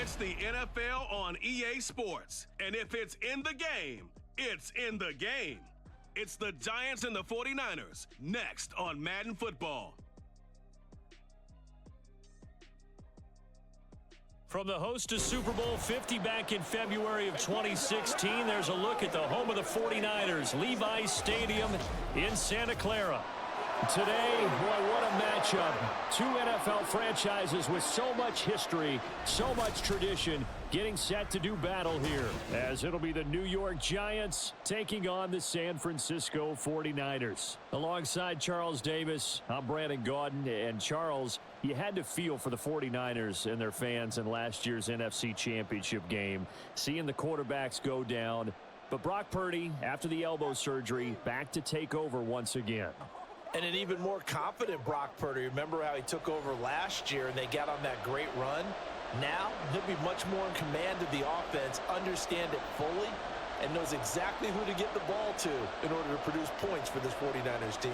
It's the NFL on EA Sports. And if it's in the game, it's in the game. It's the Giants and the 49ers, next on Madden Football. From the host to Super Bowl 50 back in February of 2016, there's a look at the home of the 49ers, Levi's Stadium in Santa Clara. Today, boy, what a matchup. Two NFL franchises with so much history, so much tradition, getting set to do battle here, as it'll be the New York Giants taking on the San Francisco 49ers. Alongside Charles Davis, I'm Brandon Gaudin, and Charles, you had to feel for the 49ers and their fans in last year's NFC Championship game, seeing the quarterbacks go down. But Brock Purdy, after the elbow surgery, back to take over once again. And an even more confident Brock Purdy. Remember how he took over last year and they got on that great run? Now, he'll be much more in command of the offense, understand it fully, and knows exactly who to get the ball to in order to produce points for this 49ers team.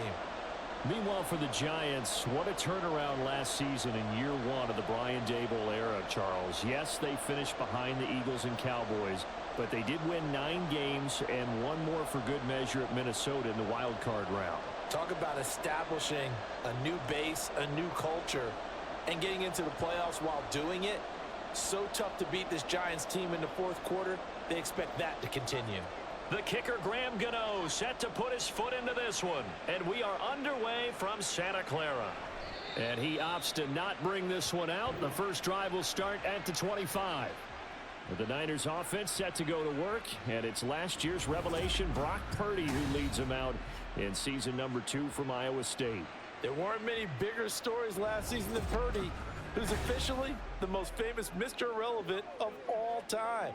Meanwhile, for the Giants, what a turnaround last season in year one of the Brian Daboll era, Charles. Yes, they finished behind the Eagles and Cowboys, but they did win 9 games and one more for good measure at Minnesota in the wild card round. Talk about establishing a new base, a new culture, and getting into the playoffs while doing it. So tough to beat this Giants team in the fourth quarter. They expect that to continue. The kicker, Graham Gano, set to put his foot into this one. And we are underway from Santa Clara. And he opts to not bring this one out. The first drive will start at the 25. With the Niners offense set to go to work, and it's last year's revelation, Brock Purdy, who leads them out in season number 2 from Iowa State. There weren't many bigger stories last season than Purdy, who's officially the most famous Mr. Irrelevant of all time.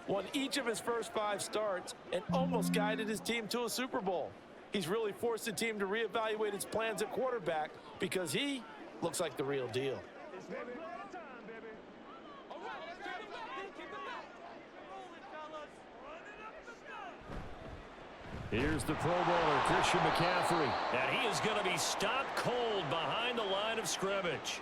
Won each of his first 5 starts and almost guided his team to a Super Bowl. He's really forced the team to reevaluate its plans at quarterback because he looks like the real deal. Here's the Pro Bowler, Christian McCaffrey. And he is going to be stopped cold behind the line of scrimmage.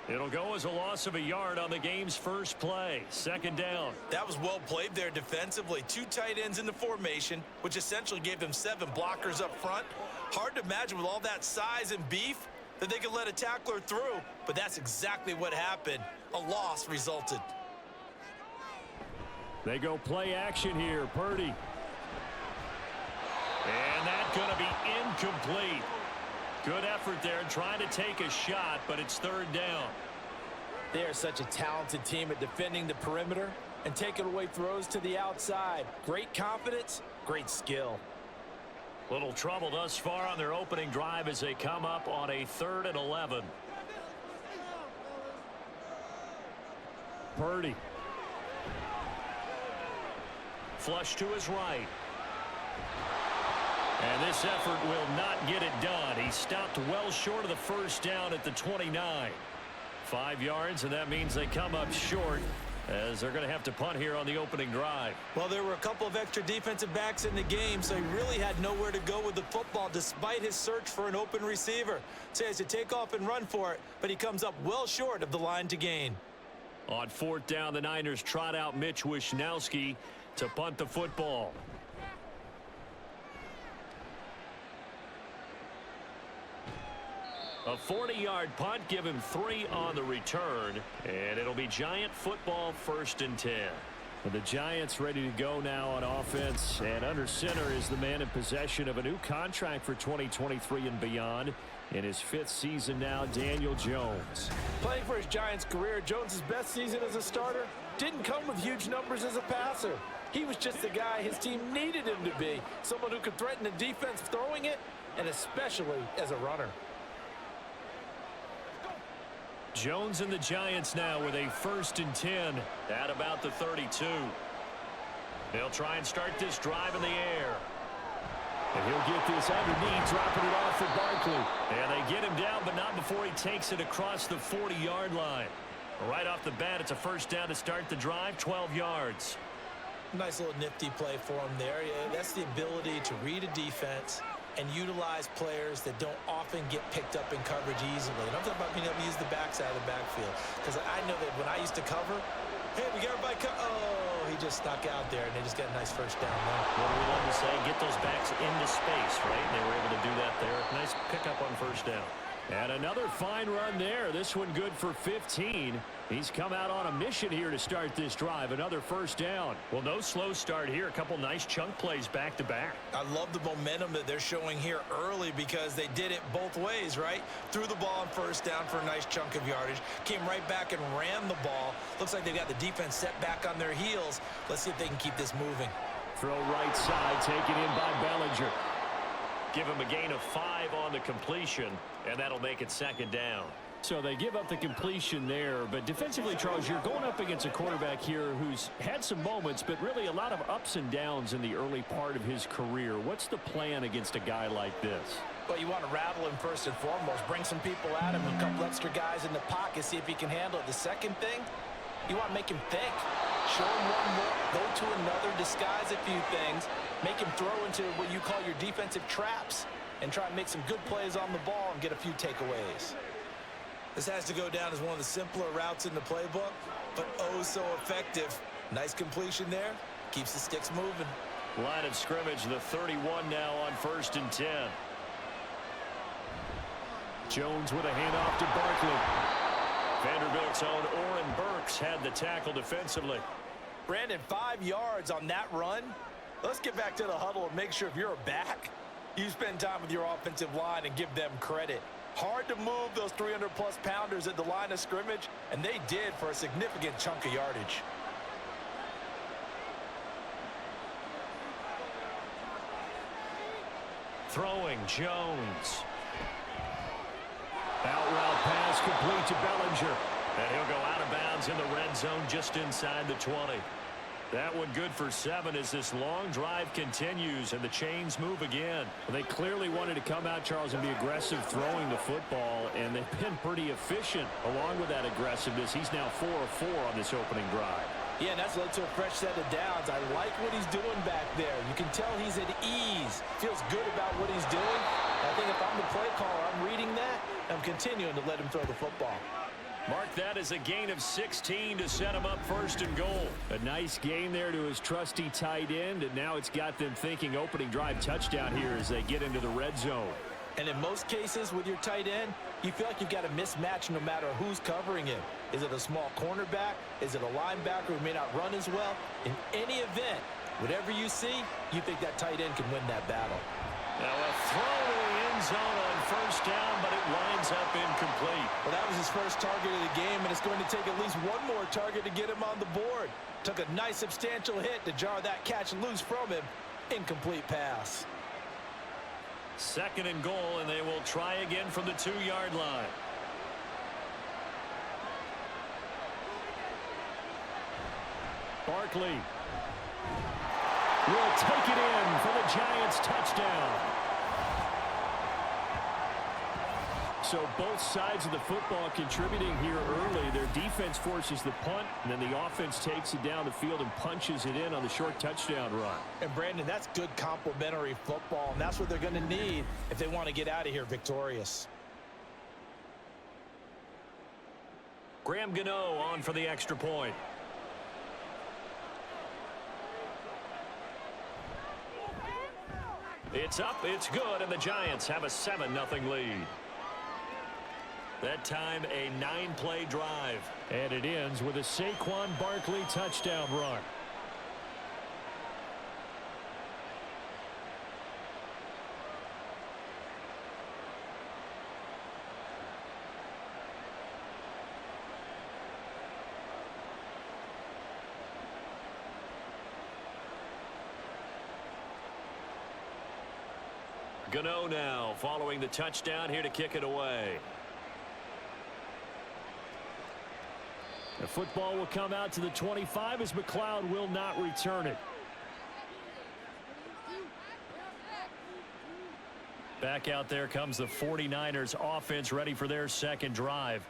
It'll go as a loss of a yard on the game's first play. Second down. That was well played there defensively. 2 tight ends in the formation, which essentially gave them 7 blockers up front. Hard to imagine with all that size and beef that they could let a tackler through, but that's exactly what happened. A loss resulted. They go play action here. Purdy. And that's going to be incomplete. Good effort there trying to take a shot, but it's third down. They are such a talented team at defending the perimeter and taking away throws to the outside. Great confidence, great skill. Little trouble thus far on their opening drive as they come up on a 3rd and 11. Purdy. Flush to his right. And this effort will not get it done. He stopped well short of the first down at the 29. 5 yards, and that means they come up short as they're going to have to punt here on the opening drive. Well, there were a couple of extra defensive backs in the game, so he really had nowhere to go with the football despite his search for an open receiver. So he has to take off and run for it, but he comes up well short of the line to gain. On 4th down, the Niners trot out Mitch Wishnowsky to punt the football. A 40-yard punt, give him 3 on the return, and it'll be Giant football 1st and 10. And the Giants ready to go now on offense, and under center is the man in possession of a new contract for 2023 and beyond. In his 5th season now, Daniel Jones. Playing for his Giants career, Jones' best season as a starter didn't come with huge numbers as a passer. He was just the guy his team needed him to be, someone who could threaten the defense throwing it, and especially as a runner. Jones and the Giants now with a 1st and 10 at about the 32. They'll try and start this drive in the air. And he'll get this underneath, dropping it off for Barkley. And they get him down, but not before he takes it across the 40-yard line. Right off the bat, it's a 1st down to start the drive, 12 yards. Nice little nifty play for him there. Yeah, that's the ability to read a defense and utilize players that don't often get picked up in coverage easily. And I'm talking about being able to use the backside of the backfield. Because I know that when I used to cover, Hey, we got everybody oh, he just snuck out there, and they just got a nice first down there. What do we love to say? Get those backs into space, right? And they were able to do that there. Nice pickup on first down. And another fine run there. This one good for 15. He's come out on a mission here to start this drive. Another first down. Well, no slow start here. A couple nice chunk plays back-to-back. I love the momentum that they're showing here early because they did it both ways, right? Threw the ball on first down for a nice chunk of yardage. Came right back and ran the ball. Looks like they've got the defense set back on their heels. Let's see if they can keep this moving. Throw right side, taken in by Bellinger. Give him a gain of 5 on the completion, and that'll make it second down. So they give up the completion there, but defensively, Charles, you're going up against a quarterback here who's had some moments, but really a lot of ups and downs in the early part of his career. What's the plan against a guy like this? Well, you want to rattle him first and foremost. Bring some people at him, a couple extra guys in the pocket, see if he can handle it. The second thing, you want to make him think. Show him one more, go to another, disguise a few things, make him throw into what you call your defensive traps, and try and make some good plays on the ball and get a few takeaways. This has to go down as one of the simpler routes in the playbook, but oh so effective. Nice completion there. Keeps the sticks moving. Line of scrimmage, the 31 now on 1st and 10. Jones with a handoff to Barkley. Vanderbilt's own Oren Burks had the tackle defensively. Brandon, 5 yards on that run. Let's get back to the huddle and make sure if you're a back, you spend time with your offensive line and give them credit. Hard to move those 300-plus pounders at the line of scrimmage, and they did for a significant chunk of yardage. Throwing, Jones. Out route pass complete to Bellinger. And he'll go out of bounds in the red zone just inside the 20. That one good for 7 as this long drive continues and the chains move again. They clearly wanted to come out, Charles, and be aggressive throwing the football, and they've been pretty efficient along with that aggressiveness. He's now 4 of 4 on this opening drive. Yeah, and that's led to a fresh set of downs. I like what he's doing back there. You can tell he's at ease. Feels good about what he's doing. I think if I'm the play caller, I'm reading that, and I'm continuing to let him throw the football. Mark that as a gain of 16 to set him up 1st and goal. A nice gain there to his trusty tight end, and now it's got them thinking opening drive touchdown here as they get into the red zone. And in most cases with your tight end, you feel like you've got a mismatch no matter who's covering him. Is it a small cornerback? Is it a linebacker who may not run as well? In any event, whatever you see, you think that tight end can win that battle. Now a throw to the end zone on 1st down, but it winds up incomplete. Well, that was his first target of the game, and it's going to take at least one more target to get him on the board. Took a nice substantial hit to jar that catch loose from him. Incomplete pass. 2nd and goal, and they will try again from the 2-yard line. Barkley will take it in for the Giants touchdown. So both sides of the football contributing here early. Their defense forces the punt, and then the offense takes it down the field and punches it in on the short touchdown run. And, Brandon, that's good complementary football, and that's what they're going to need if they want to get out of here victorious. Graham Gano on for the extra point. It's up, it's good, and the Giants have a 7-0 lead. That time, a 9-play drive. And it ends with a Saquon Barkley touchdown run. Gano now following the touchdown here to kick it away. The football will come out to the 25 as McLeod will not return it. Back out there comes the 49ers offense ready for their second drive.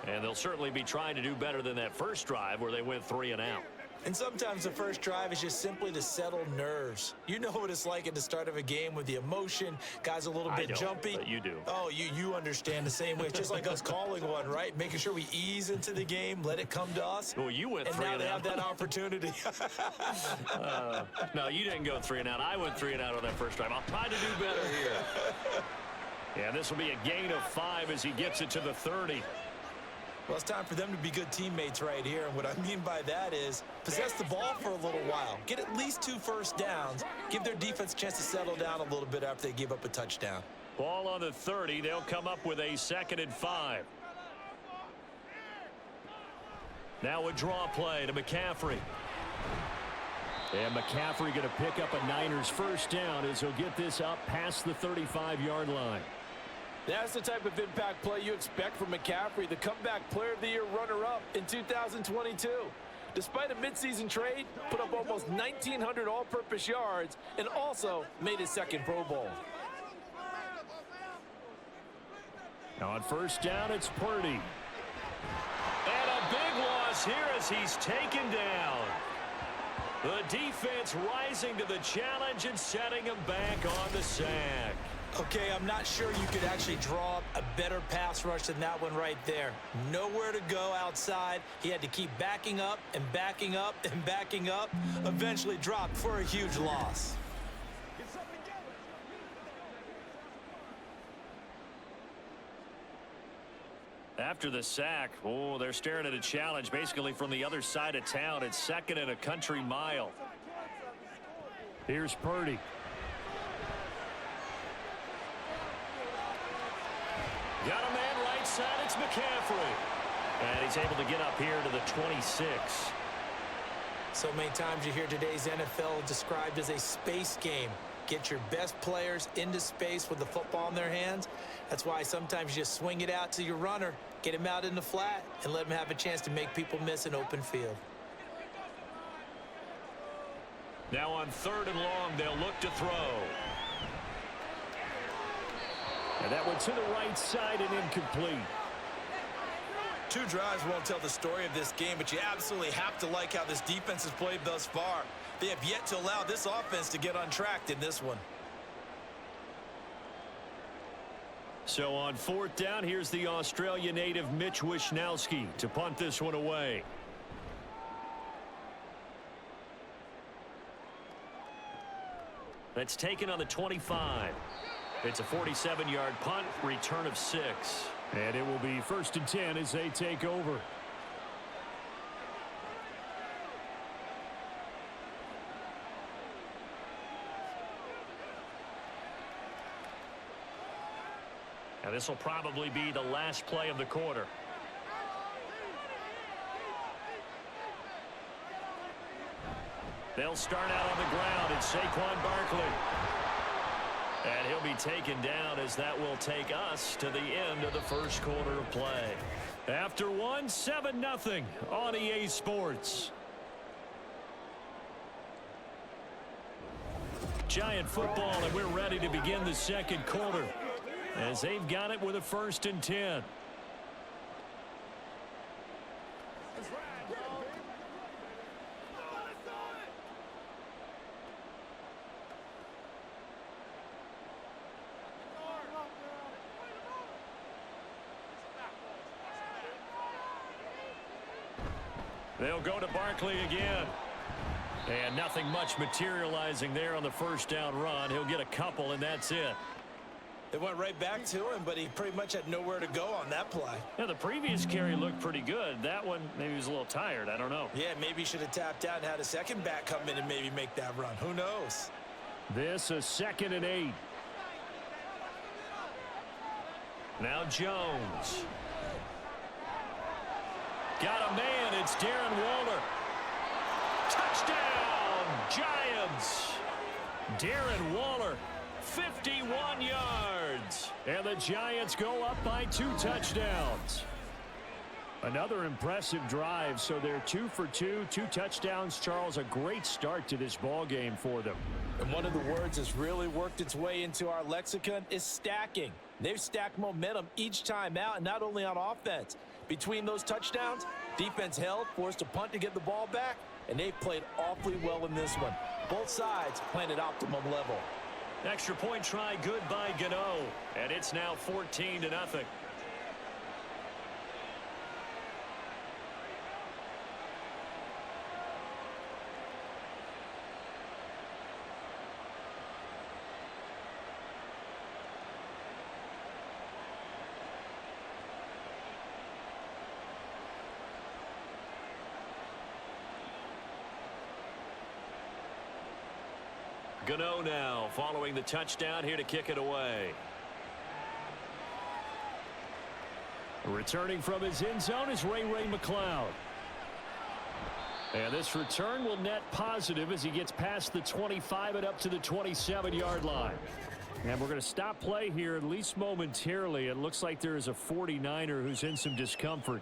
And they'll certainly be trying to do better than that first drive where they went 3 and out. And sometimes the first drive is just simply to settle nerves. You know what it's like at the start of a game with the emotion, guys a little bit jumpy. But you do. Oh, you understand the same way. It's just like us calling one, right? Making sure we ease into the game, let it come to us. Well, you went and 3 now and they out. have that opportunity. No, you didn't go 3 and out. I went 3 and out on that first drive. I'll try to do better here. Yeah, this will be a gain of 5 as he gets it to the 30. Well, it's time for them to be good teammates right here. And what I mean by that is possess the ball for a little while. Get at least 2 first downs. Give their defense a chance to settle down a little bit after they give up a touchdown. Ball on the 30. They'll come up with a 2nd and 5. Now a draw play to McCaffrey. And McCaffrey going to pick up a Niners first down as he'll get this up past the 35-yard line. That's the type of impact play you expect from McCaffrey, the comeback player of the year runner-up in 2022. Despite a midseason trade, put up almost 1,900 all-purpose yards and also made his 2nd Pro Bowl. On first down, it's Purdy. And a big loss here as he's taken down. The defense rising to the challenge and setting him back on the sack. Okay, I'm not sure you could actually draw up a better pass rush than that one right there. Nowhere to go outside. He had to keep backing up and backing up and backing up. Eventually dropped for a huge loss. After the sack, oh, they're staring at a challenge basically from the other side of town. It's 2nd and a country mile. Here's Purdy. Got a man right side. It's McCaffrey. And he's able to get up here to the 26. So many times you hear today's NFL described as a space game. Get your best players into space with the football in their hands. That's why sometimes you just swing it out to your runner, get him out in the flat, and let him have a chance to make people miss an open field. Now on 3rd and long, they'll look to throw. And that one to the right side and incomplete. 2 drives won't tell the story of this game, but you absolutely have to like how this defense has played thus far. They have yet to allow this offense to get untracked in this one. So on 4th down, here's the Australia native Mitch Wishnowsky to punt this one away. That's taken on the 25. It's a 47-yard punt, return of 6. And it will be 1st and 10 as they take over. And this will probably be the last play of the quarter. They'll start out on the ground. It's Saquon Barkley. And he'll be taken down as that will take us to the end of the first quarter of play. After one, 7-0 on EA Sports. Giant football, and we're ready to begin the second quarter as they've got it with a 1st and 10. They'll go to Barkley again. And nothing much materializing there on the first down run. He'll get a couple, and that's it. They went right back to him, but he pretty much had nowhere to go on that play. Yeah, the previous carry looked pretty good. That one, maybe he was a little tired. I don't know. Yeah, maybe he should have tapped out and had a second back come in and maybe make that run. Who knows? This a 2nd and 8. Now Jones. Got a man. It's Darren Waller. Touchdown, Giants. Darren Waller, 51 yards. And the Giants go up by 2 touchdowns. Another impressive drive, so they're 2 for 2, 2 touchdowns. Charles, a great start to this ball game for them. And one of the words that's really worked its way into our lexicon is stacking. They've stacked momentum each time out, and not only on offense. Between those touchdowns, defense held, forced a punt to get the ball back, and they've played awfully well in this one. Both sides playing at optimum level. Extra point try good by Gano, and it's now 14-0. Gano now following the touchdown here to kick it away. Returning from his end zone is Ray McLeod. And this return will net positive as he gets past the 25 and up to the 27-yard line. And we're going to stop play here at least momentarily. It looks like there is a 49er who's in some discomfort.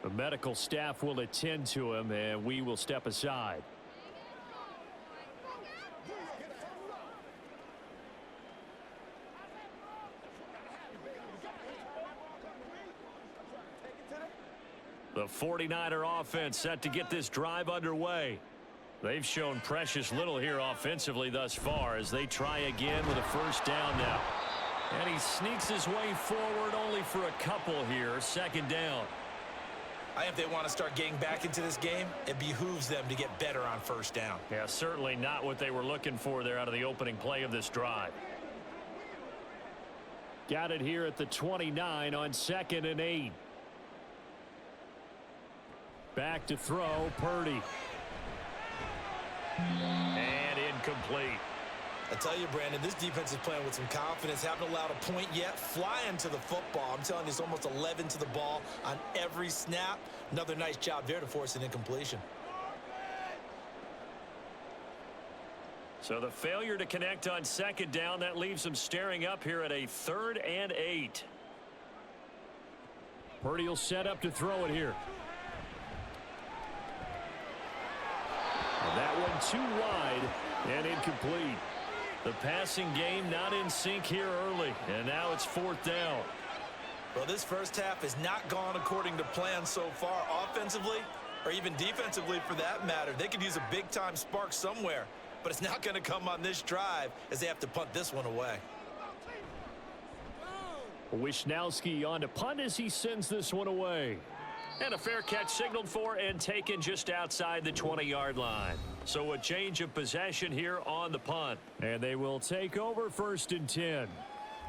The medical staff will attend to him, and we will step aside. The 49er offense set to get this drive underway. They've shown precious little here offensively thus far as they try again with a first down now. And he sneaks his way forward only for a couple here. Second down. If they want to start getting back into this game, it behooves them to get better on first down. Yeah, certainly not what they were looking for there out of the opening play of this drive. Got it here at the 29 on 2nd and 8. Back to throw, Purdy. And incomplete. I tell you, Brandon, this defense is playing with some confidence. Haven't allowed a point yet. Flying to the football. I'm telling you, it's almost 11 to the ball on every snap. Another nice job there to force an incompletion. So the failure to connect on second down, that leaves them staring up here at a 3rd and 8. Purdy will set up to throw it here. That one too wide and incomplete. The passing game not in sync here early, and now it's 4th down. Well, this first half has not gone according to plan so far offensively or even defensively for that matter. They could use a big-time spark somewhere, but it's not going to come on this drive as they have to punt this one away. Wisnowski on to punt as he sends this one away. And a fair catch signaled for and taken just outside the 20-yard line. So a change of possession here on the punt. And they will take over 1st and 10.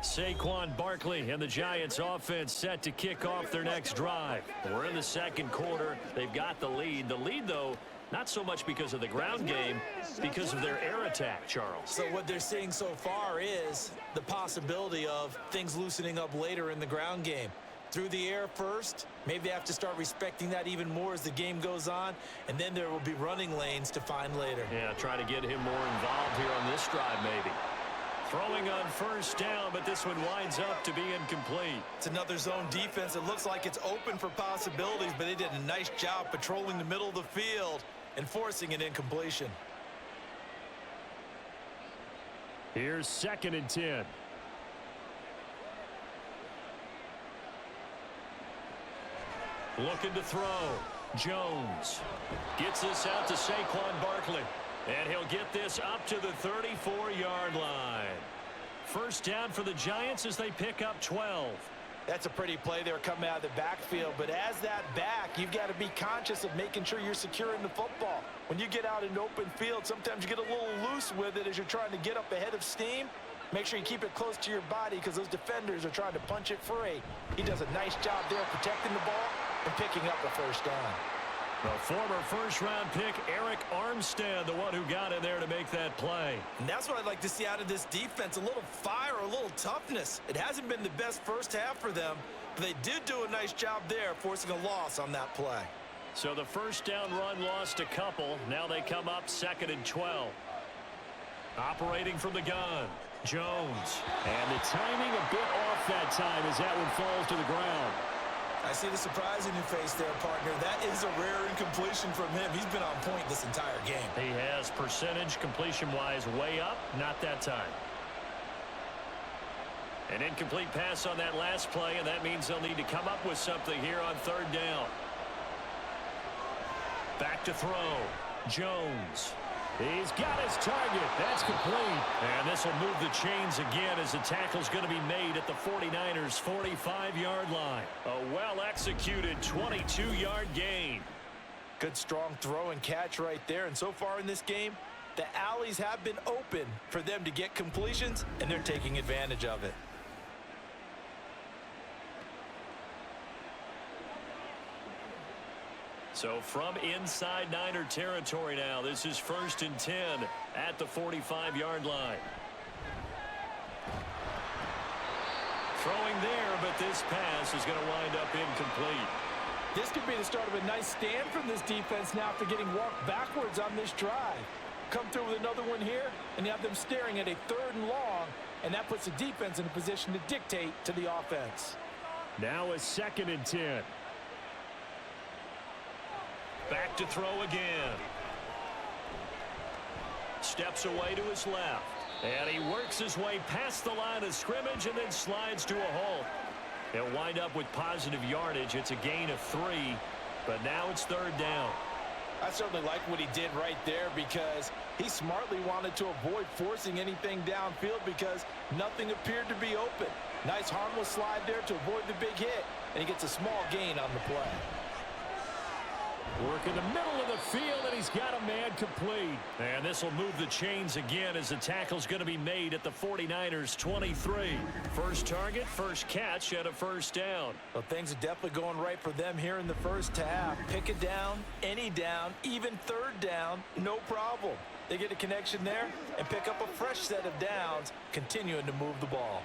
Saquon Barkley and the Giants offense set to kick off their next drive. We're in the 2nd quarter. They've got the lead. The lead, though, not so much because of the ground game, because of their air attack, Charles. So what they're seeing so far is the possibility of things loosening up later in the ground game. Through the air first, maybe they have to start respecting that even more as the game goes on, and then there will be running lanes to find later. Yeah, try to get him more involved here on this drive maybe. Throwing on first down, but this one winds up to be incomplete. It's another zone defense. It looks like it's open for possibilities, but they did a nice job patrolling the middle of the field and forcing an incompletion. Here's 2nd and 10. Looking to throw. Jones gets this out to Saquon Barkley. And he'll get this up to the 34-yard line. First down for the Giants as they pick up 12. That's a pretty play there coming out of the backfield. But as that back, you've got to be conscious of making sure you're securing the football. When you get out in open field, sometimes you get a little loose with it as you're trying to get up ahead of steam. Make sure you keep it close to your body because those defenders are trying to punch it free. He does a nice job there protecting the ball and picking up the first down. The former first-round pick, Eric Armstead, the one who got in there to make that play. And that's what I'd like to see out of this defense, a little fire, a little toughness. It hasn't been the best first half for them, but they did do a nice job there, forcing a loss on that play. So the first down run lost a couple. Now they come up 2nd and 12. Operating from the gun, Jones. And the timing a bit off that time as that one falls to the ground. I see the surprise in your face there, partner. That is a rare incompletion from him. He's been on point this entire game. He has percentage completion-wise way up, not that time. An incomplete pass on that last play, and that means they'll need to come up with something here on 3rd down. Back to throw. Jones. He's got his target. That's complete. And this will move the chains again as the tackle's going to be made at the 49ers' 45-yard line. A well-executed 22-yard gain. Good strong throw and catch right there. And so far in this game, the alleys have been open for them to get completions, and they're taking advantage of it. So from inside Niner territory now, this is 1st and 10 at the 45-yard line. Throwing there, but this pass is going to wind up incomplete. This could be the start of a nice stand from this defense now after getting walked backwards on this drive. Come through with another one here, and you have them staring at a 3rd and long, and that puts the defense in a position to dictate to the offense. Now a 2nd and 10. Back to throw again. Steps away to his left. And he works his way past the line of scrimmage and then slides to a halt. He'll wind up with positive yardage. It's a gain of 3, but now it's 3rd down. I certainly like what he did right there because he smartly wanted to avoid forcing anything downfield because nothing appeared to be open. Nice harmless slide there to avoid the big hit, and he gets a small gain on the play. Work in the middle of the field, and he's got a man complete. And this will move the chains again as the tackle's going to be made at the 49ers' 23. First target, first catch, and a 1st down. Well, things are definitely going right for them here in the first half. Pick it down, any down, even 3rd down, no problem. They get a connection there and pick up a fresh set of downs, continuing to move the ball.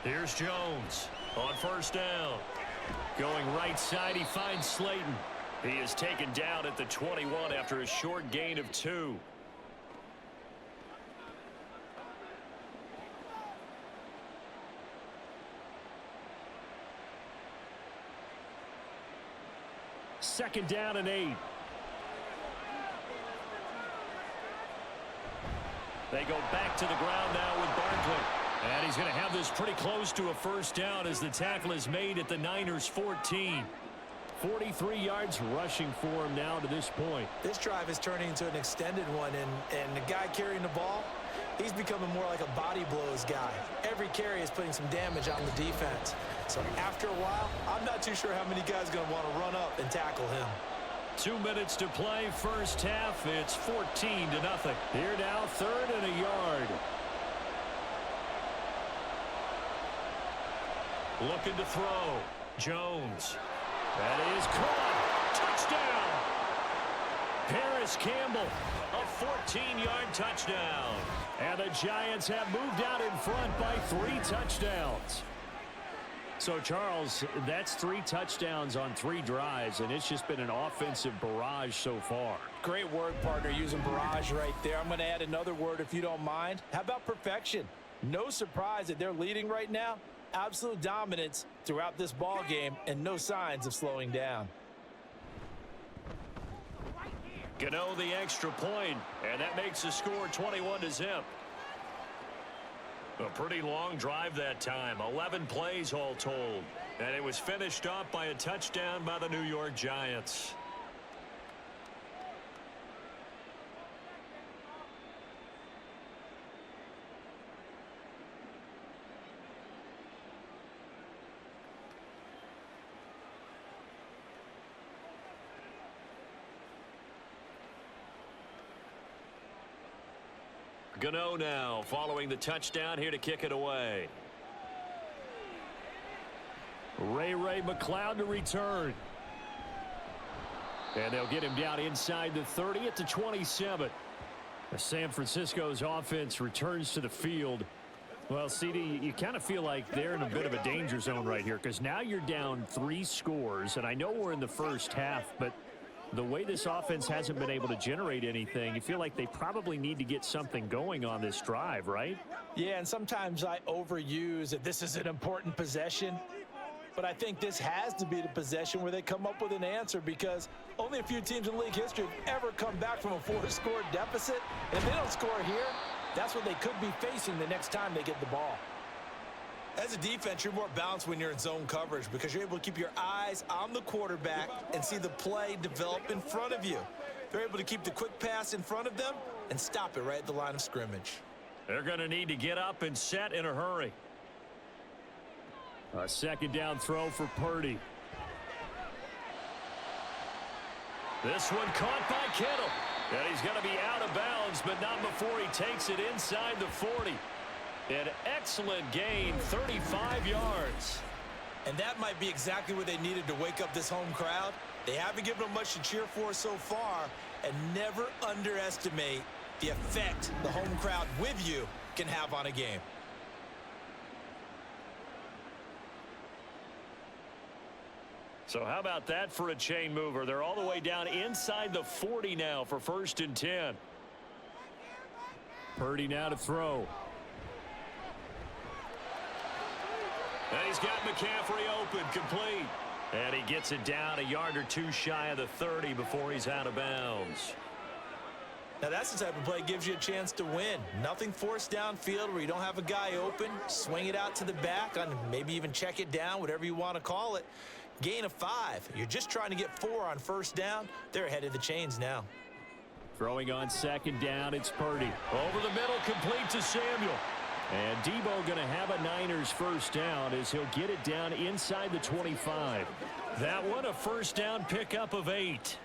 Here's Jones on 1st down. Going right side, he finds Slayton. He is taken down at the 21 after a short gain of 2. Second down and 8. They go back to the ground now with Barkley. And he's going to have this pretty close to a 1st down as the tackle is made at the Niners' 14. 43 yards rushing for him now to this point. This drive is turning into an extended one, and the guy carrying the ball, he's becoming more like a body blows guy. Every carry is putting some damage on the defense. So after a while, I'm not too sure how many guys are going to want to run up and tackle him. 2 minutes to play, first half. It's 14-0. Here now, 3rd and a yard. Looking to throw. Jones. That is caught. Touchdown. Paris Campbell. A 14-yard touchdown. And the Giants have moved out in front by 3 touchdowns. So, Charles, that's 3 touchdowns on 3 drives, and it's just been an offensive barrage so far. Great word, partner, using barrage right there. I'm going to add another word if you don't mind. How about perfection? No surprise that they're leading right now. Absolute dominance throughout this ball game and no signs of slowing down. Gano the extra point, and that makes the score 21-0. A pretty long drive that time, 11 plays all told, and it was finished off by a touchdown by the New York Giants. Gano now following the touchdown here to kick it away. Ray McLeod to return. And they'll get him down inside the 30 at the 27. San Francisco's offense returns to the field. Well, CD, you kind of feel like they're in a bit of a danger zone right here because now you're down 3 scores. And I know we're in the first half, but the way this offense hasn't been able to generate anything, you feel like they probably need to get something going on this drive, right? Yeah, and sometimes I overuse that this is an important possession. But I think this has to be the possession where they come up with an answer because only a few teams in league history have ever come back from a 4-score deficit. And if they don't score here, that's what they could be facing the next time they get the ball. As a defense, you're more balanced when you're in zone coverage because you're able to keep your eyes on the quarterback and see the play develop in front of you. They're able to keep the quick pass in front of them and stop it right at the line of scrimmage. They're going to need to get up and set in a hurry. A second down throw for Purdy. This one caught by Kittle. And he's going to be out of bounds, but not before he takes it inside the 40. An excellent gain, 35 yards. And that might be exactly what they needed to wake up this home crowd. They haven't given them much to cheer for so far, and never underestimate the effect the home crowd with you can have on a game. So how about that for a chain mover? They're all the way down inside the 40 now for 1st and 10. Purdy now to throw. And he's got McCaffrey open, complete. And he gets it down a yard or two shy of the 30 before he's out of bounds. Now that's the type of play that gives you a chance to win. Nothing forced downfield where you don't have a guy open. Swing it out to the back, on maybe even check it down, whatever you want to call it. Gain of 5. You're just trying to get 4 on 1st down. They're ahead of the chains now. Throwing on 2nd down, it's Purdy. Over the middle, complete to Samuel. And Debo going to have a Niners 1st down as he'll get it down inside the 25. That one a 1st down pickup of 8.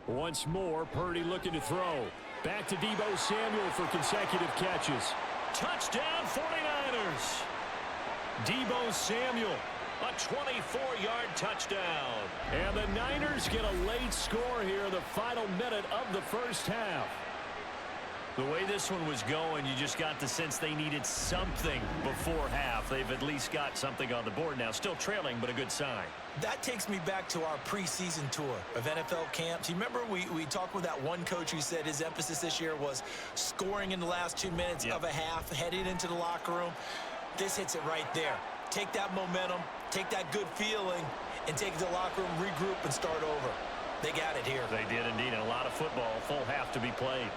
Once more, Purdy looking to throw. Back to Debo Samuel for consecutive catches. Touchdown, 49ers. Debo Samuel, a 24-yard touchdown. And the Niners get a late score here in the final minute of the 1st half. The way this one was going, you just got the sense they needed something before half. They've at least got something on the board now. Still trailing, but a good sign. That takes me back to our preseason tour of NFL camps. You remember we talked with that one coach who said his emphasis this year was scoring in the last 2 minutes of a half, heading into the locker room. This hits it right there. Take that momentum, take that good feeling, and take it to the locker room, regroup, and start over. They got it here. They did indeed. And a lot of football, full half to be played.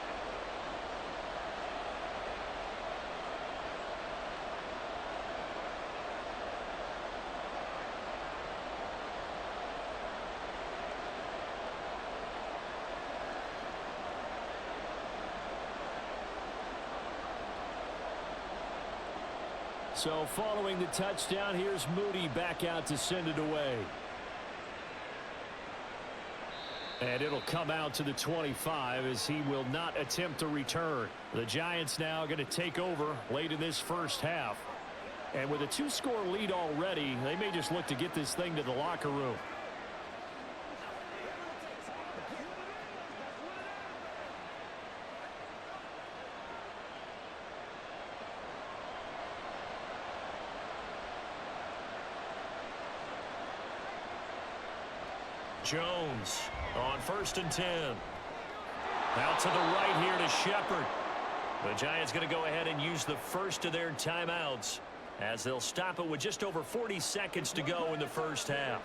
So following the touchdown, here's Moody back out to send it away. And it'll come out to the 25 as he will not attempt to return. The Giants now going to take over late in this 1st half. And with a 2-score lead already, they may just look to get this thing to the locker room. Jones on 1st and 10. Out to the right here to Shepard. The Giants going to go ahead and use the first of their timeouts as they'll stop it with just over 40 seconds to go in the 1st half.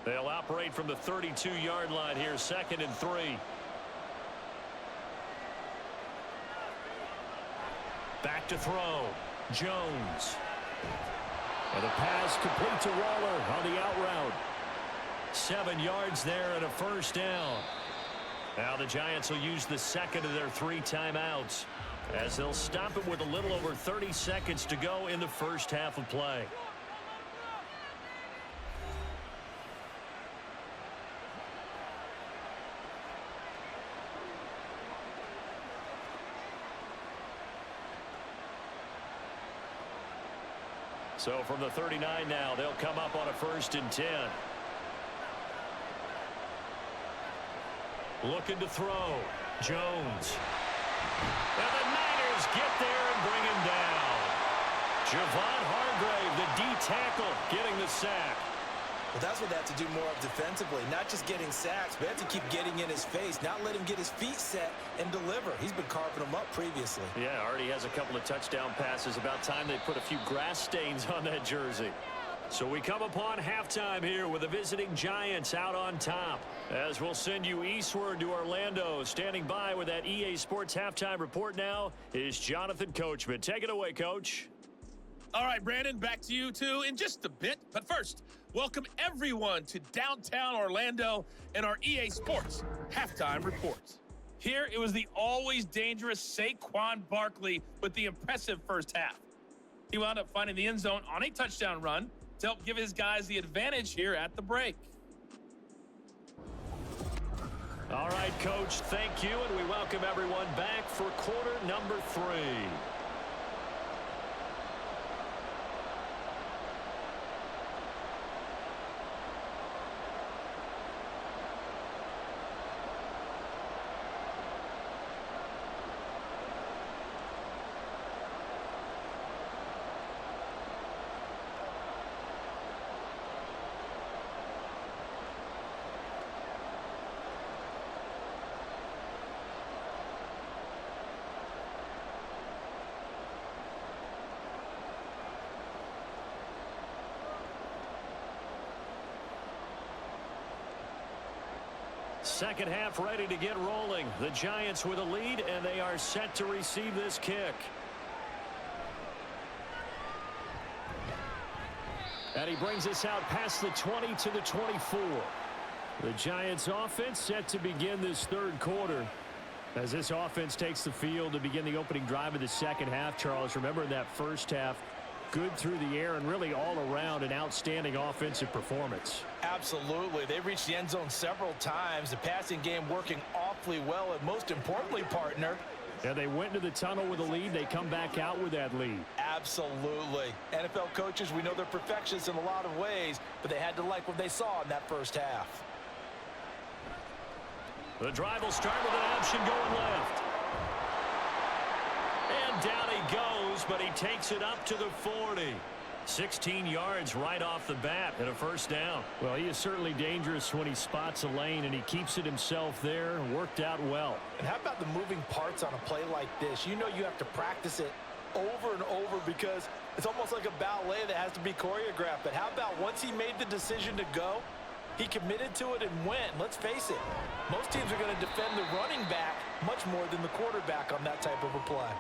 They'll operate from the 32-yard line here, 2nd and 3. Back to throw. Jones. And the pass complete to Waller on the out route. 7 yards there and a 1st down. Now the Giants will use the 2nd of their 3 timeouts as they'll stop it with a little over 30 seconds to go in the 1st half of play. So from the 39 now, they'll come up on a 1st and 10. Looking to throw. Jones. And the Niners get there and bring him down. Javon Hargrave, the D tackle, getting the sack. Well, that's what they have to do more of defensively, not just getting sacks, but have to keep getting in his face, not let him get his feet set and deliver. He's been carving them up previously. Yeah, already has a couple of touchdown passes. About time they put a few grass stains on that jersey. So we come upon halftime here with the visiting Giants out on top. As we'll send you eastward to Orlando. Standing by with that EA Sports halftime report now is Jonathan Coachman. Take it away, Coach. All right, Brandon, back to you two in just a bit. But first, welcome everyone to downtown Orlando and our EA Sports halftime report. Here, it was the always dangerous Saquon Barkley with the impressive first half. He wound up finding the end zone on a touchdown run to help give his guys the advantage here at the break. All right, Coach, thank you, and we welcome everyone back for quarter number 3. Second half ready to get rolling. The Giants with a lead, and they are set to receive this kick. And he brings us out past the 20 to the 24. The Giants offense set to begin this third quarter. As this offense takes the field to begin the opening drive of the second half, Charles, remember in that first half, good through the air and really all around an outstanding offensive performance. Absolutely. They reached the end zone several times. The passing game working awfully well, and most importantly, partner. And they went to the tunnel with a lead. They come back out with that lead. Absolutely. NFL coaches, we know they're perfectionists in a lot of ways, but they had to like what they saw in that first half. The drive will start with an option going left. And down he goes, but he takes it up to the 40. 16 yards right off the bat and a first down. Well, he is certainly dangerous when he spots a lane, and he keeps it himself there. Worked out well. And how about the moving parts on a play like this? You know you have to practice it over and over because it's almost like a ballet that has to be choreographed. But how about once he made the decision to go, he committed to it and went. Let's face it, most teams are going to defend the running back much more than the quarterback on that type of a play.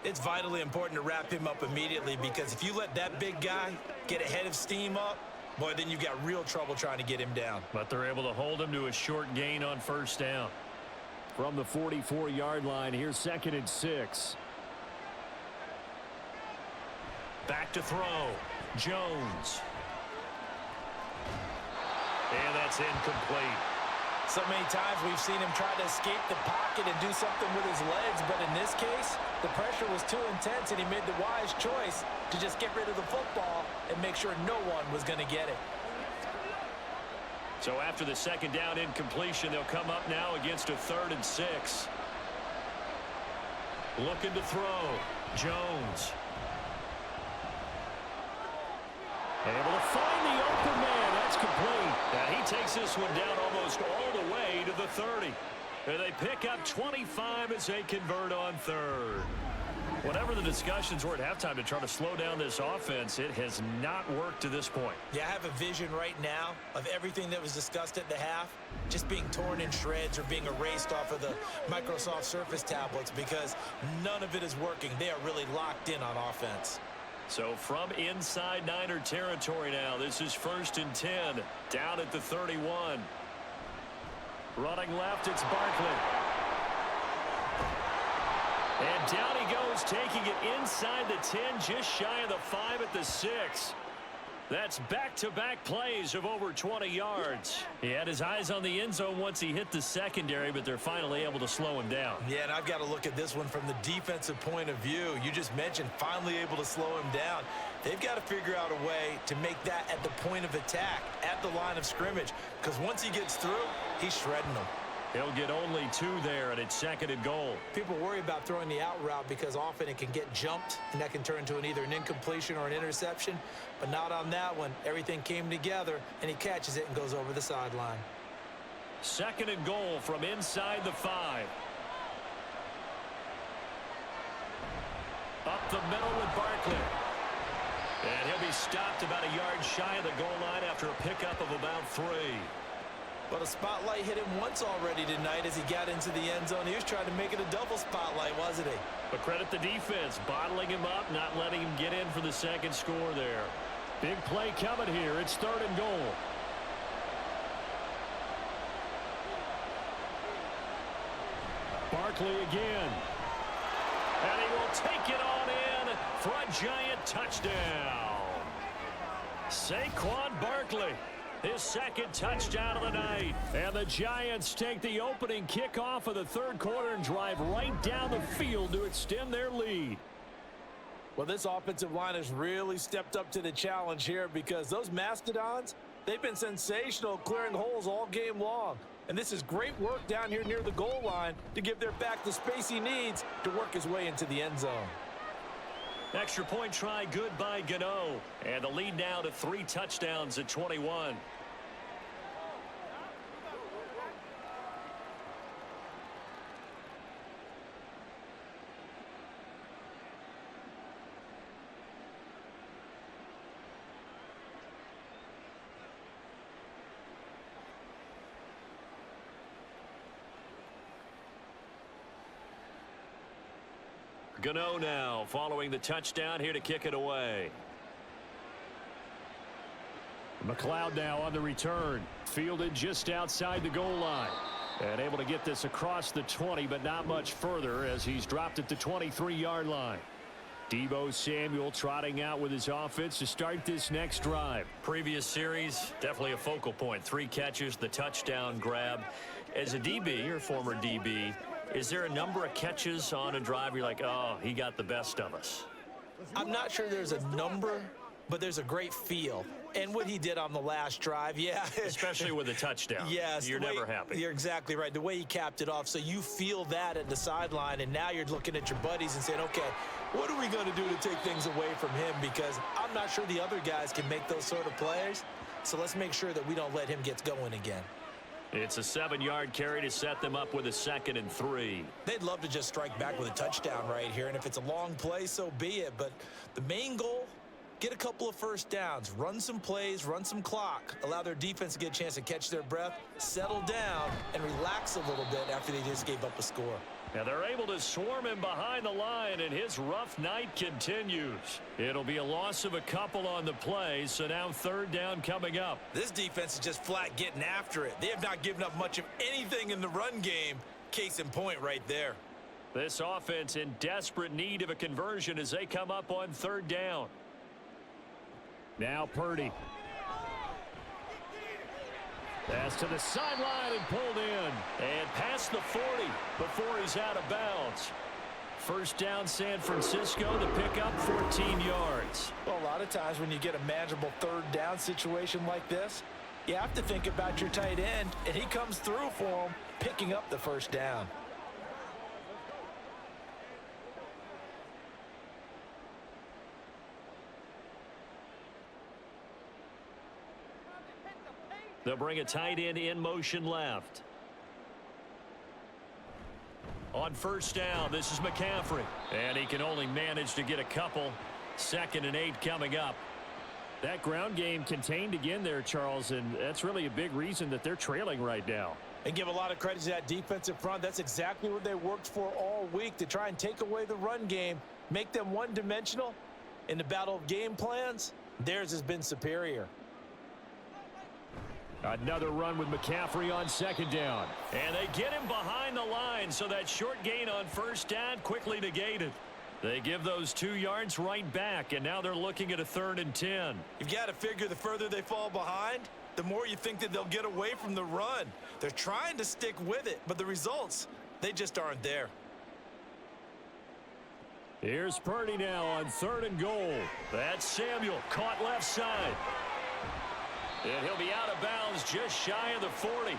It's vitally important to wrap him up immediately, because if you let that big guy get ahead of steam up, boy, then you've got real trouble trying to get him down. But they're able to hold him to a short gain on first down. From the 44-yard line, here's 2nd and 6. Back to throw. Jones. And that's incomplete. So many times we've seen him try to escape the pocket and do something with his legs, but in this case, the pressure was too intense, and he made the wise choice to just get rid of the football and make sure no one was going to get it. So after the second down incompletion, they'll come up now against a 3rd and 6. Looking to throw. Jones. Able to find the open man. That's complete. And he takes this one down almost all the way to the 30. And they pick up 25 as they convert on 3rd. Whatever the discussions were at halftime to try to slow down this offense, it has not worked to this point. Yeah, I have a vision right now of everything that was discussed at the half just being torn in shreds or being erased off of the Microsoft Surface tablets, because none of it is working. They are really locked in on offense. So from inside Niner territory now, this is 1st and 10, down at the 31. Running left, it's Barkley. And down he goes, taking it inside the 10, just shy of the 5 at the 6. That's back-to-back plays of over 20 yards. He had his eyes on the end zone once he hit the secondary, but they're finally able to slow him down. Yeah, and I've got to look at this one from the defensive point of view. You just mentioned finally able to slow him down. They've got to figure out a way to make that at the point of attack, at the line of scrimmage, because once he gets through, he's shredding them. He'll get only 2 there, and it's 2nd and goal. People worry about throwing the out route because often it can get jumped, and that can turn into either an incompletion or an interception. But not on that one. Everything came together, and he catches it and goes over the sideline. 2nd and goal from inside the 5. Up the middle with Barkley. And he'll be stopped about a yard shy of the goal line after a pickup of about 3. But a spotlight hit him once already tonight as he got into the end zone. He was trying to make it a double spotlight, wasn't he? But credit the defense, bottling him up, not letting him get in for the 2nd score there. Big play coming here. It's 3rd and goal. Barkley again. And he will take it on in for a giant touchdown. Saquon Barkley, his 2nd touchdown of the night. And the Giants take the opening kickoff of the 3rd quarter and drive right down the field to extend their lead. Well, this offensive line has really stepped up to the challenge here because those Mastodons, they've been sensational clearing holes all game long. And this is great work down here near the goal line to give their back the space he needs to work his way into the end zone. Extra point try good by Gano. And the lead now to 3 touchdowns at 21. Gano now following the touchdown here to kick it away. McLeod now on the return. Fielded just outside the goal line. And able to get this across the 20, but not much further as he's dropped at the 23-yard line. Deebo Samuel trotting out with his offense to start this next drive. Previous series, definitely a focal point. 3 catches, the touchdown grab. As a DB, or former DB, is there a number of catches on a drive you're like, oh, he got the best of us? I'm not sure there's a number, but there's a great feel. And what he did on the last drive, yeah. Especially with a touchdown. Yes. You're never happy. You're exactly right. The way he capped it off, so you feel that at the sideline, and now you're looking at your buddies and saying, okay, what are we going to do to take things away from him? Because I'm not sure the other guys can make those sort of plays. So let's make sure that we don't let him get going again. It's a 7-yard carry to set them up with a 2nd and 3. They'd love to just strike back with a touchdown right here, and if it's a long play, so be it. But the main goal, get a couple of first downs, run some plays, run some clock, allow their defense to get a chance to catch their breath, settle down, and relax a little bit after they just gave up a score. Now they're able to swarm him behind the line, and his rough night continues. It'll be a loss of a couple on the play, so now 3rd down coming up. This defense is just flat getting after it. They have not given up much of anything in the run game. Case in point right there. This offense in desperate need of a conversion as they come up on 3rd down. Now Purdy. Pass to the sideline and pulled in. And past the 40 before he's out of bounds. 1st down San Francisco to pick up 14 yards. Well, a lot of times when you get a manageable 3rd down situation like this, you have to think about your tight end, and he comes through for him, picking up the 1st down. They'll bring a tight end in motion left. On 1st down, this is McCaffrey. And he can only manage to get a couple. 2nd and 8 coming up. That ground game contained again there, Charles, and that's really a big reason that they're trailing right now. And give a lot of credit to that defensive front. That's exactly what they worked for all week, to try and take away the run game, make them one-dimensional. In the battle of game plans, theirs has been superior. Another run with McCaffrey on 2nd down. And they get him behind the line, so that short gain on 1st down quickly negated. They give those 2 yards right back, and now they're looking at a 3rd and 10. You've got to figure the further they fall behind, the more you think that they'll get away from the run. They're trying to stick with it, but the results, they just aren't there. Here's Purdy now on 3rd and goal. That's Samuel, caught left side. And he'll be out of bounds just shy of the 40.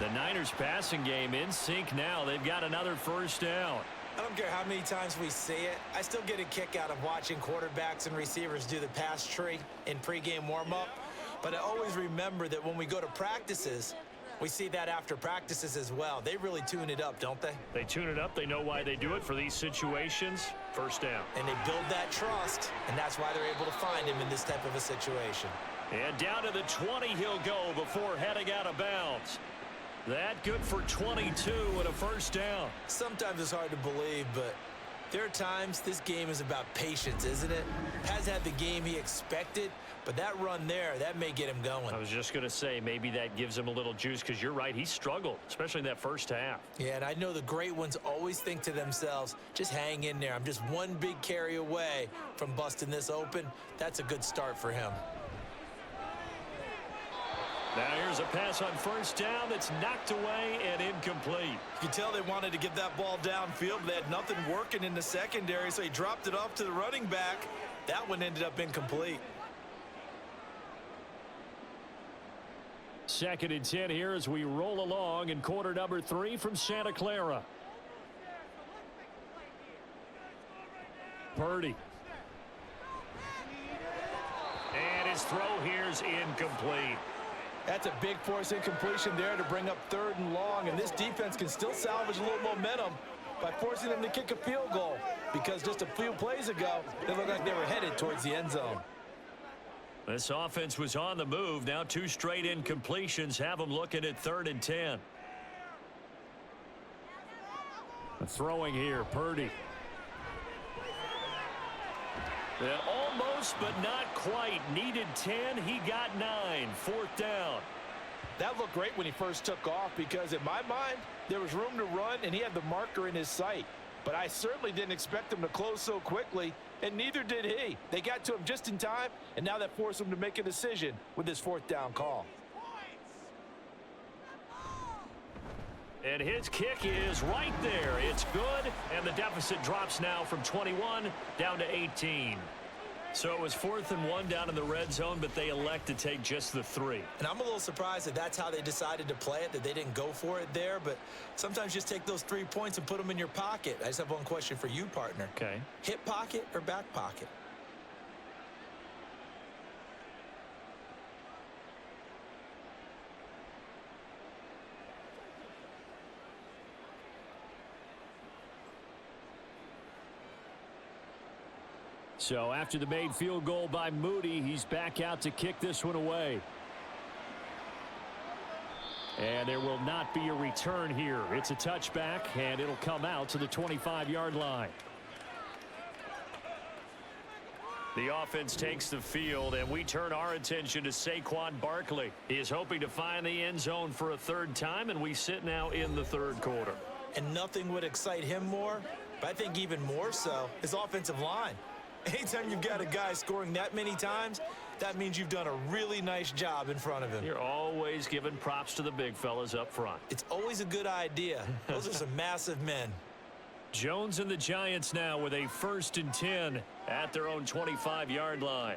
The Niners passing game in sync now. They've got another first down. I don't care how many times we see it. I still get a kick out of watching quarterbacks and receivers do the pass tree in pregame warm-up. But I always remember that when we go to practices, we see that after practices as well. They really tune it up, don't they? They tune it up. They know why they do it for these situations. First down. And they build that trust, and that's why they're able to find him in this type of a situation. And down to the 20 he'll go before heading out of bounds. That good for 22 and a first down. Sometimes it's hard to believe, but there are times this game is about patience, isn't it? Has had the game he expected, but that run there, that may get him going. I was just going to say, maybe that gives him a little juice, because you're right, he struggled, especially in that first half. Yeah, and I know the great ones always think to themselves, just hang in there. I'm just one big carry away from busting this open. That's a good start for him. Now here's a pass on first down that's knocked away and incomplete. You can tell they wanted to get that ball downfield, but they had nothing working in the secondary, so he dropped it off to the running back. That one ended up incomplete. 2nd and 10 here as we roll along in quarter number 3 from Santa Clara. Purdy. And his throw here's incomplete. That's a big force incompletion there to bring up 3rd and long, and this defense can still salvage a little momentum by forcing them to kick a field goal, because just a few plays ago, they looked like they were headed towards the end zone. This offense was on the move. Now 2 straight incompletions have them looking at 3rd and 10. Throwing here, Purdy. And almost, but not quite. Needed 10. He got 9. 4th down. That looked great when he first took off, because in my mind, there was room to run, and he had the marker in his sight. But I certainly didn't expect him to close so quickly, and neither did he. They got to him just in time, and now that forced him to make a decision with this 4th down call. And his kick is right there. It's good, and the deficit drops now from 21 down to 18. So it was 4th and 1 down in the red zone, but they elect to take just the 3. And I'm a little surprised that that's how they decided to play it, that they didn't go for it there. But sometimes just take those 3 points and put them in your pocket. I just have one question for you, partner. Okay. Hip pocket or back pocket? So after the made field goal by Moody, he's back out to kick this one away. And there will not be a return here. It's a touchback, and it'll come out to the 25-yard line. The offense takes the field, and we turn our attention to Saquon Barkley. He is hoping to find the end zone for a 3rd time, and we sit now in the 3rd quarter. And nothing would excite him more, but I think even more so, his offensive line. Anytime you've got a guy scoring that many times, that means you've done a really nice job in front of him. You're always giving props to the big fellas up front. It's always a good idea. Those are some massive men. Jones and the Giants now with a 1st and 10 at their own 25-yard line.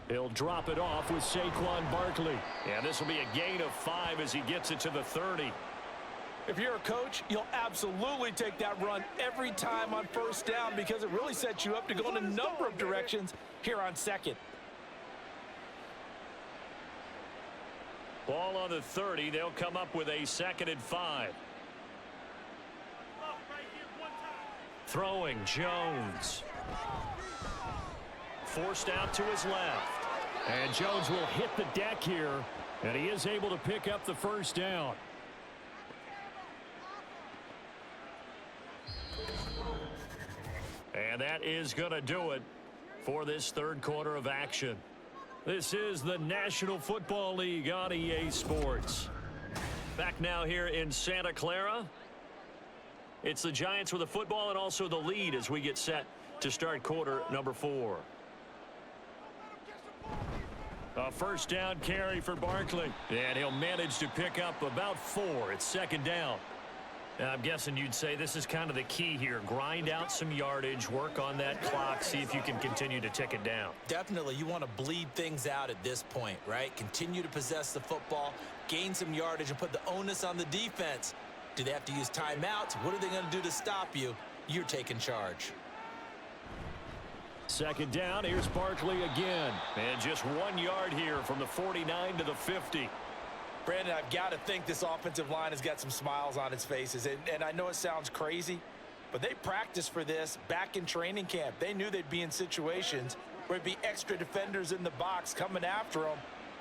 He'll drop it off with Saquon Barkley. And this will be a gain of 5 as he gets it to the 30. If you're a coach, you'll absolutely take that run every time on 1st down, because it really sets you up to go in a number of directions here on 2nd. Ball on the 30. They'll come up with a 2nd and 5. Throwing Jones. Forced out to his left. And Jones will hit the deck here, and he is able to pick up the 1st down. And that is going to do it for this 3rd quarter of action. This is the National Football League on EA Sports. Back now here in Santa Clara. It's the Giants with the football and also the lead as we get set to start quarter number 4. A 1st down carry for Barkley. And he'll manage to pick up about 4. It's 2nd down. I'm guessing you'd say this is kind of the key here. Grind out some yardage, work on that clock, see if you can continue to tick it down. Definitely, you want to bleed things out at this point, right? Continue to possess the football, gain some yardage, and put the onus on the defense. Do they have to use timeouts? What are they going to do to stop you? You're taking charge. Second down, here's Barkley again. And just 1 yard here from the 49 to the 50. Brandon, I've got to think this offensive line has got some smiles on its faces. And I know it sounds crazy, but they practiced for this back in training camp. They knew they'd be in situations where it'd be extra defenders in the box coming after them,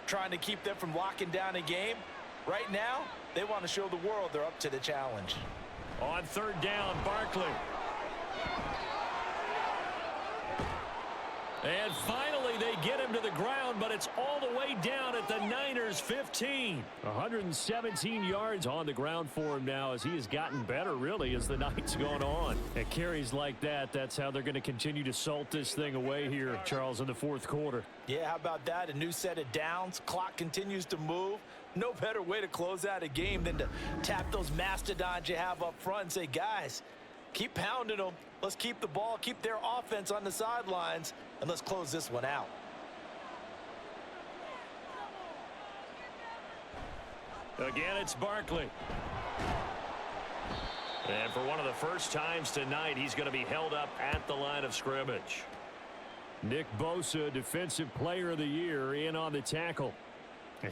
trying to keep them from locking down a game. Right now, they want to show the world they're up to the challenge. On third down, Barkley. And finally, they get him to the ground, but it's all the way down at the Niners' 15. 117 yards on the ground for him now as he has gotten better, really, as the night's gone on. At carries like that, that's how they're going to continue to salt this thing away here, Charles, in the fourth quarter. Yeah, how about that? A new set of downs. Clock continues to move. No better way to close out a game than to tap those mastodons you have up front and say, guys, keep pounding them. Let's keep the ball, keep their offense on the sidelines, and let's close this one out. Again, it's Barkley. And for one of the first times tonight, he's going to be held up at the line of scrimmage. Nick Bosa, Defensive Player of the Year, in on the tackle.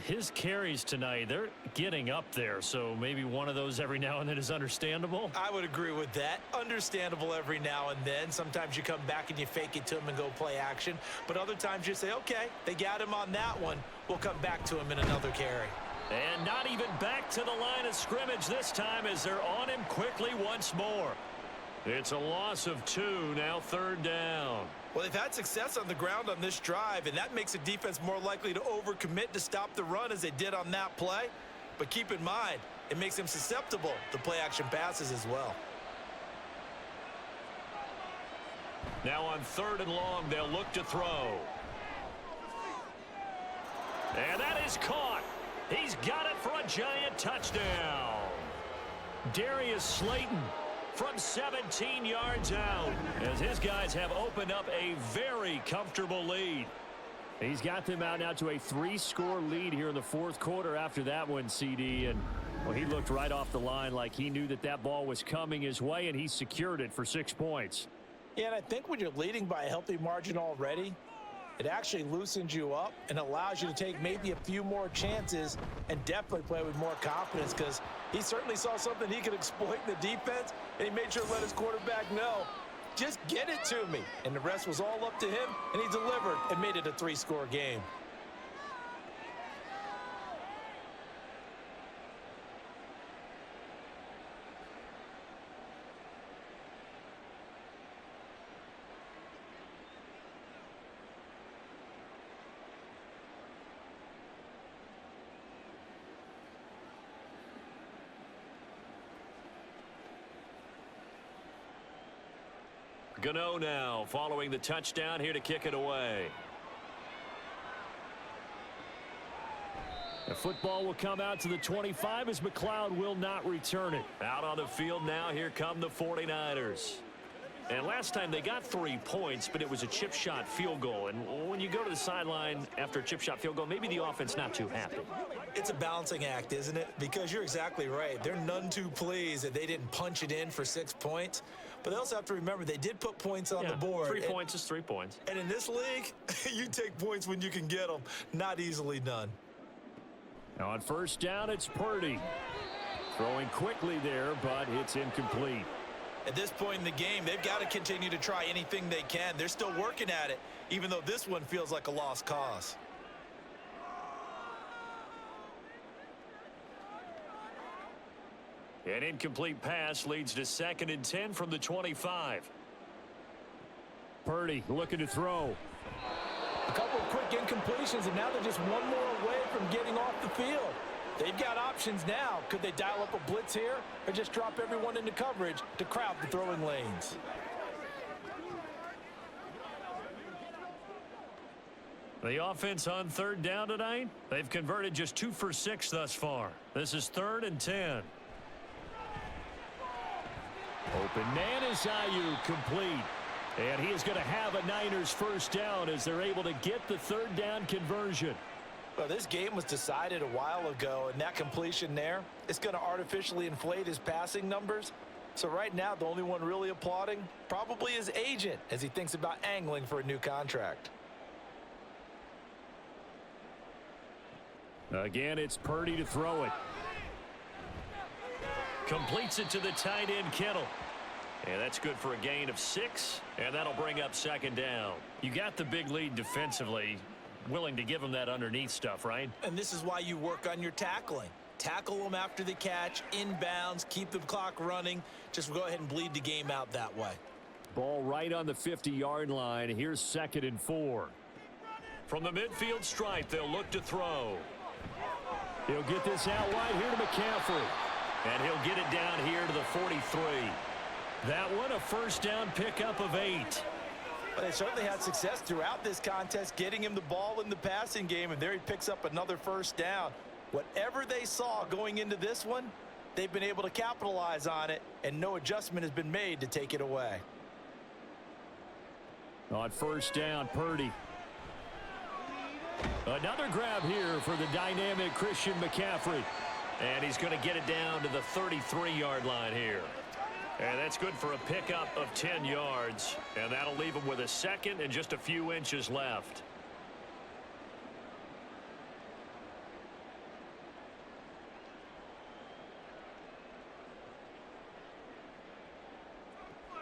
His carries tonight, they're getting up there, so maybe one of those every now and then is understandable. I would agree with that. Understandable every now and then. Sometimes you come back and you fake it to him and go play action. But other times you say, okay, they got him on that one. We'll come back to him in another carry. And not even back to the line of scrimmage this time as they're on him quickly once more. It's a loss of 2, now third down. Well, they've had success on the ground on this drive, and that makes the defense more likely to overcommit to stop the run as they did on that play. But keep in mind, it makes them susceptible to play-action passes as well. Now on third and long, they'll look to throw. And that is caught. He's got it for a giant touchdown. Darius Slayton from 17 yards out as his guys have opened up a very comfortable lead. He's got them out now to a 3-score lead here in the fourth quarter after that one, CD. And, well, he looked right off the line like he knew that that ball was coming his way, and he secured it for 6 points. Yeah, and I think when you're leading by a healthy margin already, it actually loosens you up and allows you to take maybe a few more chances and definitely play with more confidence because he certainly saw something he could exploit in the defense, and he made sure to let his quarterback know, just get it to me. And the rest was all up to him, and he delivered and made it a 3-score game. Gano now following the touchdown here to kick it away. The football will come out to the 25 as McLeod will not return it. Out on the field now, here come the 49ers. And last time they got 3 points, but it was a chip shot field goal. And when you go to the sideline after a chip shot field goal, maybe the offense not too happy. It's a balancing act, isn't it? Because you're exactly right. They're none too pleased that they didn't punch it in for 6 points. But they also have to remember they did put points on the board. 3 points is 3 points. And in this league, you take points when you can get them. Not easily done. Now on first down, it's Purdy. Throwing quickly there, but it's incomplete. At this point in the game, they've got to continue to try anything they can. They're still working at it, even though this one feels like a lost cause. An incomplete pass leads to 2nd and 10 from the 25. Purdy looking to throw. A couple of quick incompletions, and now they're just one more away from getting off the field. They've got options now. Could they dial up a blitz here or just drop everyone into coverage to crowd the throwing lanes? The offense on third down tonight, they've converted just 2 for 6 thus far. This is 3rd and 10. Open man is Ayuk, complete. And he is going to have a Niners first down as they're able to get the third down conversion. Well, this game was decided a while ago, and that completion there is going to artificially inflate his passing numbers. So right now, the only one really applauding probably his agent as he thinks about angling for a new contract. Again, it's Purdy to throw it. Completes it to the tight end, Kittle. And that's good for a gain of 6, and that'll bring up second down. You got the big lead defensively, willing to give them that underneath stuff, right? And this is why you work on your tackling. Tackle them after the catch, inbounds, keep the clock running. Just go ahead and bleed the game out that way. Ball right on the 50-yard line. Here's 2nd and 4. From the midfield stripe, they'll look to throw. He'll get this out wide here to McCaffrey. And he'll get it down here to the 43. That one a first down pickup of 8. Well, they certainly had success throughout this contest getting him the ball in the passing game, and there he picks up another first down. Whatever they saw going into this one, they've been able to capitalize on it, and no adjustment has been made to take it away. On first down, Purdy. Another grab here for the dynamic Christian McCaffrey. And he's going to get it down to the 33-yard line here. And that's good for a pickup of 10 yards. And that'll leave him with a second and just a few inches left.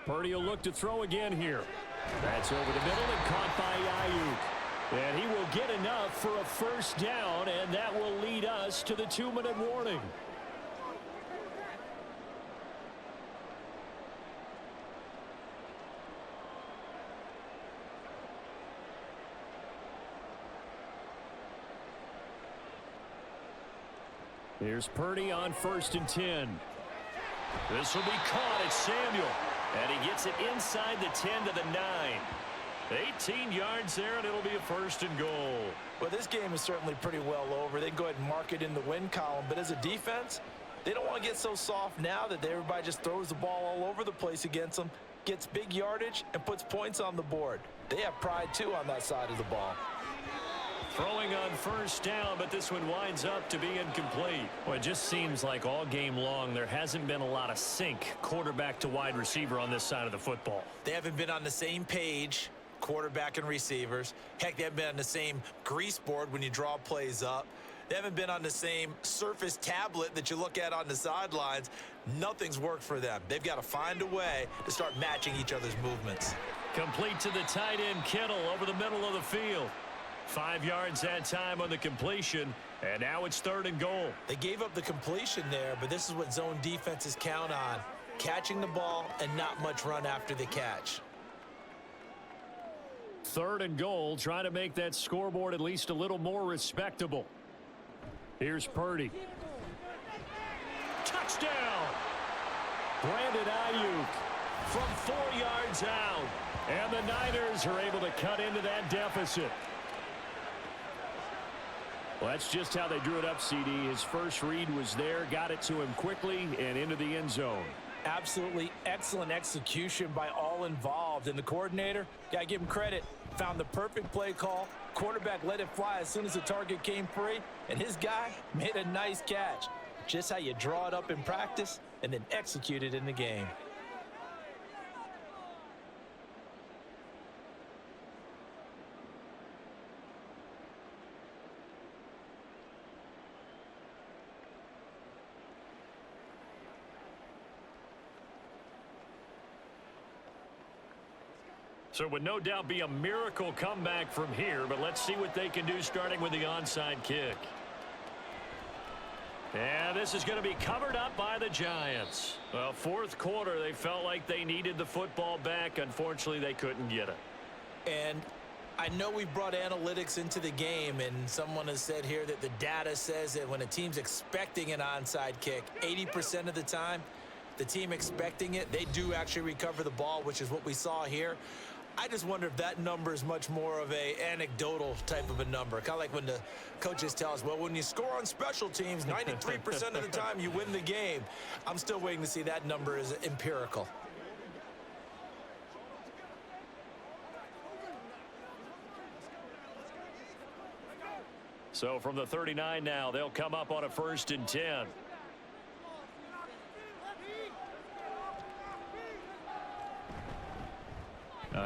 Purdy will look to throw again here. That's over the middle and caught by Ayuk. And he will get enough for a first down, and that will lead us to the 2-minute warning. Here's Purdy on 1st and 10. This will be caught at Samuel. And he gets it inside the 10 to the 9. 18 yards there, and it'll be a 1st and goal. Well, this game is certainly pretty well over. They can go ahead and mark it in the win column. But as a defense, they don't want to get so soft now that everybody just throws the ball all over the place against them, gets big yardage, and puts points on the board. They have pride, too, on that side of the ball. Throwing on first down, but this one winds up to be incomplete. Well, it just seems like all game long there hasn't been a lot of sync quarterback to wide receiver on this side of the football. They haven't been on the same page, quarterback and receivers. Heck, they haven't been on the same grease board when you draw plays up. They haven't been on the same Surface tablet that you look at on the sidelines. Nothing's worked for them. They've got to find a way to start matching each other's movements. Complete to the tight end, Kittle, over the middle of the field. 5 yards that time on the completion, and now it's 3rd and goal. They gave up the completion there, but this is what zone defenses count on. Catching the ball and not much run after the catch. 3rd and goal, trying to make that scoreboard at least a little more respectable. Here's Purdy. Touchdown! Brandon Ayuk from 4 yards out. And the Niners are able to cut into that deficit. Well, that's just how they drew it up, CD. His first read was there, got it to him quickly and into the end zone. Absolutely excellent execution by all involved. And the coordinator, got to give him credit, found the perfect play call. Quarterback let it fly as soon as the target came free, and his guy made a nice catch. Just how you draw it up in practice and then execute it in the game. So it would no doubt be a miracle comeback from here, but let's see what they can do starting with the onside kick. And this is going to be covered up by the Giants. Well, 4th quarter, they felt like they needed the football back. Unfortunately, they couldn't get it. And I know we brought analytics into the game, and someone has said here that the data says that when a team's expecting an onside kick, 80% of the time, the team expecting it, they do actually recover the ball, which is what we saw here. I just wonder if that number is much more of a anecdotal type of a number. Kind of like when the coaches tell us, well, when you score on special teams, 93% of the time you win the game. I'm still waiting to see that number is empirical. So from the 39 now, they'll come up on a 1st and 10.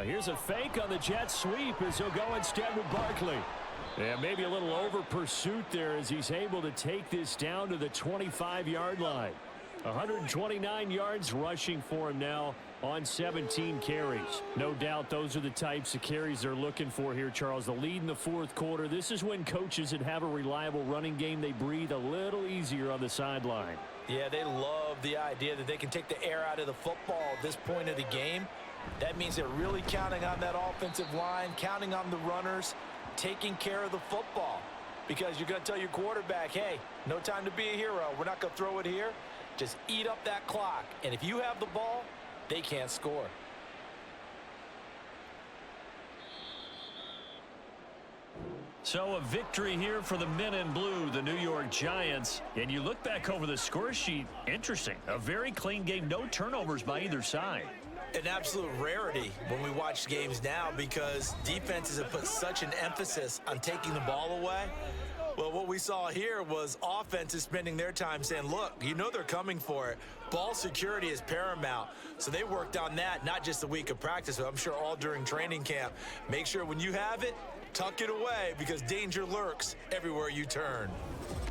Here's a fake on the jet sweep as he'll go instead with Barkley. And maybe a little over pursuit there as he's able to take this down to the 25-yard line. 129 yards rushing for him now on 17 carries. No doubt those are the types of carries they're looking for here, Charles. The lead in the 4th quarter. This is when coaches that have a reliable running game, they breathe a little easier on the sideline. Yeah, they love the idea that they can take the air out of the football at this point of the game. That means they're really counting on that offensive line, counting on the runners, taking care of the football. Because you're going to tell your quarterback, hey, no time to be a hero. We're not going to throw it here. Just eat up that clock. And if you have the ball, they can't score. So a victory here for the men in blue, the New York Giants. And you look back over the score sheet, interesting. A very clean game, no turnovers by either side. An absolute rarity when we watch games now because defenses have put such an emphasis on taking the ball away. Well, what we saw here was offenses spending their time saying, look, you know they're coming for it. Ball security is paramount. So they worked on that, not just a week of practice, but I'm sure all during training camp. Make sure when you have it, tuck it away because danger lurks everywhere you turn.